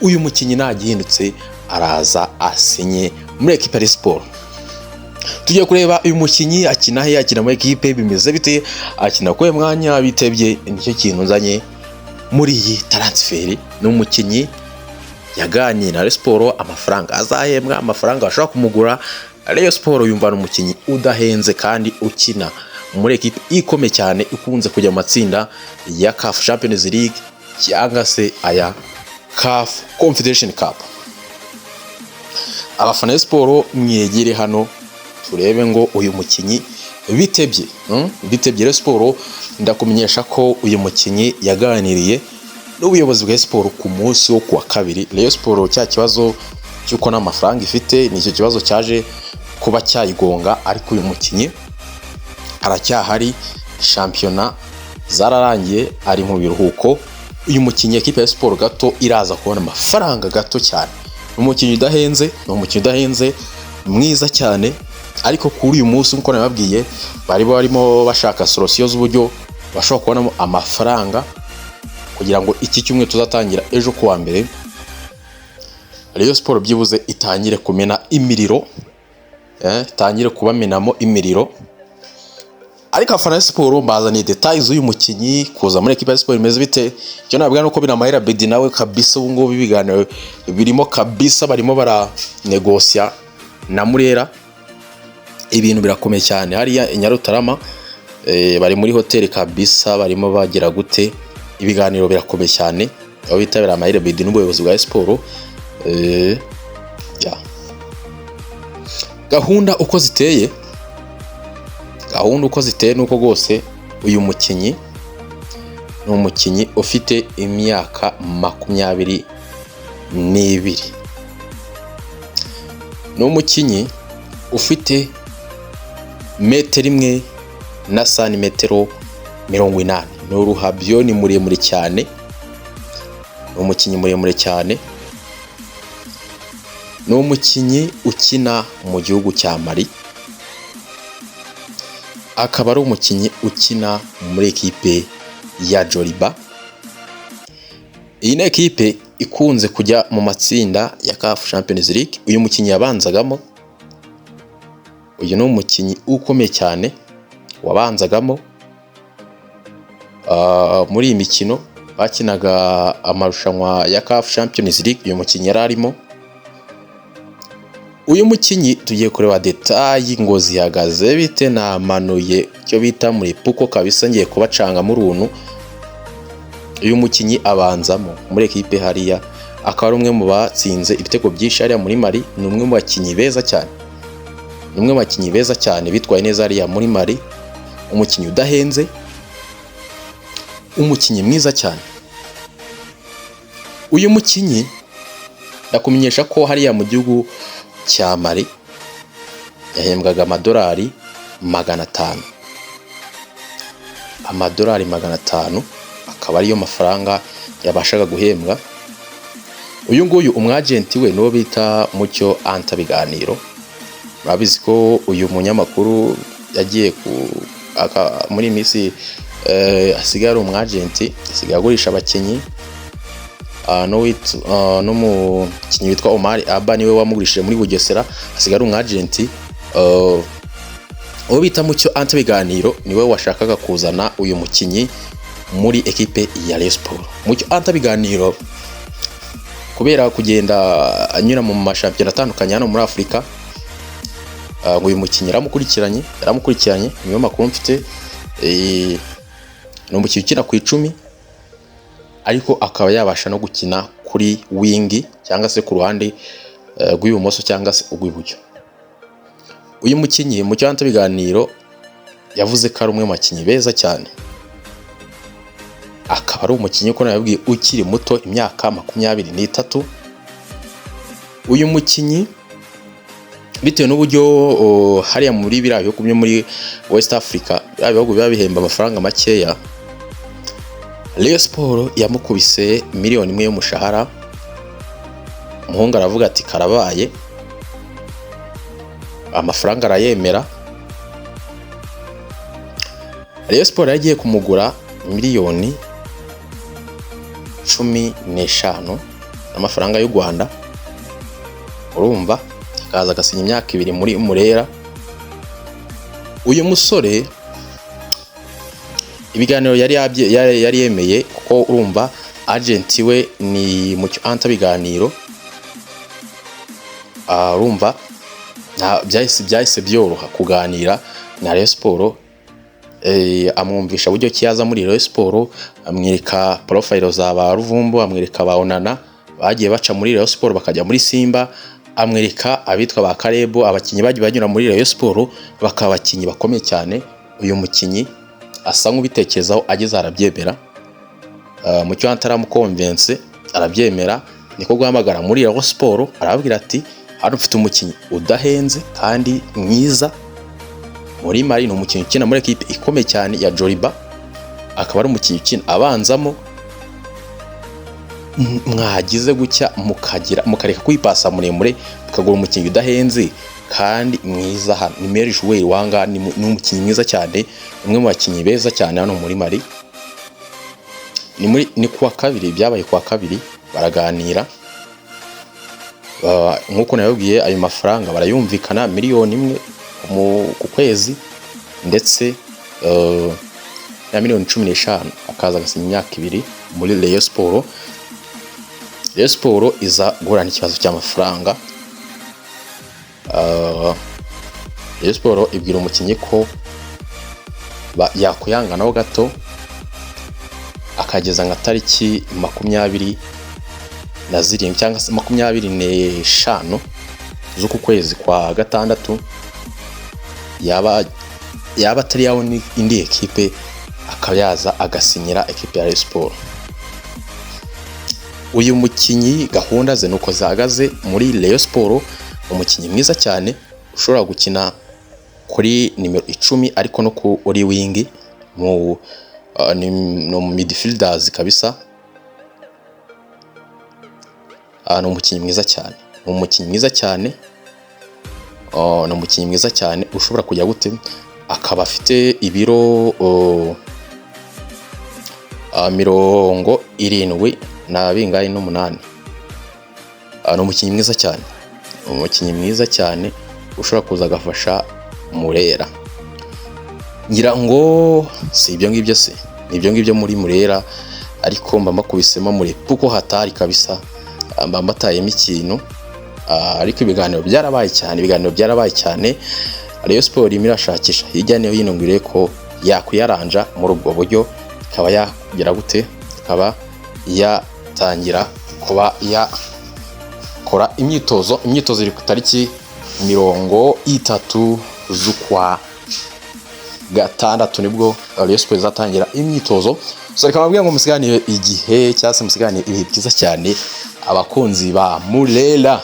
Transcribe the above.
uyu mukinnyi nagihindutse araza asinye muri ekipe ya Sport. Tugiye kureba uyu mukinnyi akina he, akina muri ekipe bimeze bite, akina kwe mwanya bitebye, nicyo kintu nzanye muri iyi transfer. N'umukinnyi yaganira na Rayon Sport amafaranga azahembwa, amafaranga bashobora kumugura. Rayon Sport yumva n'umukinnyi udahenze kandi ukina muri ekipe ikomeye cyane ikunze kujya mu matsinda ya CAF Champions League cyangwa se aya CAF Confederation Cup. Abafana Sport mwegere hano turebe ngo uyu mukinnyi bitebye Rayon Sport. Ndakumenyesha ko uyu mukinnyi yaganiriye n'ubuyobozi bwa Sport ku munsi wo kuwa kabiri. Rayon Sport cya kibazo cyuko n'amafaranga ifite nicyo kibazo cyaje kuba cyayigonga, ariko uyu mukinnyi aracyahari, shampiyona zararangiye, ari mu biruhuko. Uyu mukinnyi ekipe ya Sport gato iraza kubona amafaranga gato cyane. Umukinnyi udahenze mwiza cyane, ariko kuri uyu munsi nkuko nababwiye barimo bashaka solution z'uburyo bashobora kubona amafaranga kugira ngo iki cyumwe tuzatangira ejo kuwa mbere Rayon Sport byibuze itangire kumena imiriro, itangire kubamenamo imiriro. Ariko afana Sport bazaniye details z'uyu mukinnyi kuza muri ekipe ya Sport imeze bite. Cyo nabwira nuko binamahera Bedi nawe kabisa ubu ngubu ibiganiro birimo kabisa, barimo bara negosia na Murera, ibintu birakomeye cyane hariya Nyarutarama. Bari muri hotel kabisa, barimo bagira gute, ibiganiro birakomeye cyane. Aho bitabira amahera Bedi n'ubuyobozi bwa Sport. Gahunda uko ziteye nuko rwose uyu mukinnyi ni umukinnyi ufite imyaka 22. Ni umukinnyi ufite metero imwe na santimetero 80. Ni uruhabyo, ni muremure cyane, ni umukinnyi muremure cyane. Ni umukinnyi ukina mu gihugu cya Mali, akaba ari umukinnyi ukina muri ekipe ya Joliba. Iyi ni ekipe ikunze kujya mu matsinda ya CAF Champions League. Uyu mukinnyi yabanzagamo, uyu ni umukinnyi ukomeye cyane wabanzagamo muri iyi mikino bakinaga amarushanwa ya CAF Champions League. Uyu mukinnyi yararimo. Uyu mukinnyi tugiye kureba detail ngo zihagaze bite, namanuye cyo bita muri puko kabisa, ngiye kubacanga mu runtu. Uyu mukinnyi abanzamo muri ekipe hariya, akaba ari umwe mu batsinze ibitego byinshi hariya muri Mali. Ni umwe mu bakinnyi beza cyane, bitwaye neza hariya muri Mali. Umukinnyi udahenze, umukinnyi mwiza cyane. Uyu mukinnyi ndakumenyesha ko hariya mu gihugu cya Mali yahembwaga amadolari 500. Amadolari 500 akaba ariyo mafaranga yabashaga guhembwa. Uyu nguyu umwagenti we no bita Mucyo Anta Biganiro. Murabizi ko uyu munyamakuru yagiye muri misi asigaye ari umwagenti, asigaye agurisha abakinnyi. No mukinnyi witwa Omar Aba niwe wamugurishije muri Bugesera, asigaye ari umwagenti. Uwo bita Mucyo Anta Biganiro niwe washakaga kuzana uyu mukinnyi muri ekipe ya Rayon Sport. Mucyo Anta Biganiro kubera kugenda anyura mu mashampiyona atandukanye hano muri Afurika, uyu mukinnyi yaramukurikiranye niyo makuru mfite. Ni umukinnyi ukina ku 10, ariko akaba yabasha no gukina kuri wingi cyangwa se ku ruhande rw'ibumoso cyangwa se urw'iburyo. Uyu mukinnyi Mucyo Anta Biganiro yavuze ko ari umwe mu bakinnyi beza cyane, akaba ari umukinnyi uko nababwiye ukiri muto, imyaka 23. Uyu mukinnyi bitewe n'uburyo hariya muri biriya bihugu byo muri West Africa bihugu biba bihemba amafaranga makeya, Rayon Sport yamukubise miliyoni 1 y'umushahara. Umuhungu aravuga ati karabaye, amafaranga arayemera. Rayon Sport yagiye kumugura miliyoni 15. n'amafaranga y'u Rwanda, urumva, akaza agasinya imyaka 2 muri Murera. Uyu musore ibiganiro yari yemeye, kuko urumva agent we ni Mucyo Anta biganiro, urumva byahise byoroha kuganira na Rayon Sport. Amwumvisha buryo kiyaza muri Rayon Sport, amwereka profile za ba Ruvumbu, amwereka ba Onana bagiye baca muri Rayon Sport bakajya muri Simba, amwereka abitwa ba Karebo, abakinyi bagiye banyura muri Rayon Sport bakaba abakinyi bakomeye cyane. Uyu mukinyi asa nk'ubitekerezaho, ageze arabyemera. Mucyo ataramukonvense arabyemera, niko guhamagara muri Rayon Sport arababwira ati hano mfite umukinyi udahenze kandi mwiza muri Mali, ni umukinyi ukina muri equipe ikomeye cyane ya Joliba, akaba ari umukinyi ukina abanzamo. Mwagize gucya mukareka kwipasa muremure, mukagura umukinyi udahenze kandi mwiza. Hano ni Meri Jouer wanga, ni umukinyi mwiza cyane, umwe mu bakinyi beza cyane hano muri Mali. Ni kuwa kabiri, byabaye kuwa kabiri baraganira. Nkuko nababwiye, ayo mafaranga barayumvikana, 1 miliyoni ku kwezi, ndetse na 15 akaza agasinya imyaka 2 muri Rayon Sport. Rayon Sport iza guhura n'ikibazo cy'amafaranga. Rayon Sport ibwira umukinyi ko yakuyanganaho gato, akageza nka tariki 27 cyangwa 25 z'uku kwezi kwa gatandatu, yaba atari yabona indi ekipe, akaba yaza agasinyira ekipe ya Rayon Sport. Uyu mukinyi gahunda ze nuko zahagaze muri Rayon Sport, umukinyi mwiza cyane ushobora gukina kuri nimero 10 ariko no kuri wing, mu midfielders kabisa. Ni umukinyi mwiza cyane, ni umukinyi mwiza cyane ushobora kujya gute, akaba afite ibiro 78 ni umukinyi mwiza cyane, ushobora kuza agafasha Murera. Ngira ngo si ibyo ngibyo, ni ibyo ngibyo muri Murera, ariko mba makubisemo muri puko hatari kabisa, mba mbatayemo ikintu. Ariko ibiganiro byarabaye cyane. Rayon Sport irashakisha hirya no hino ngo irebe ko yakuyaranja muri ubwo buryo, ikaba yagira gute, ikaba yatangira kuba yakora imyitozo iri ku tariki 30 z'ukwa gatandatu, nibwo Rayon Sport izatangira imyitozo. So reka mbabwira ngo musiganire igihe, cyangwa se musiganire ibihe byiza cyane abakunzi ba Murera.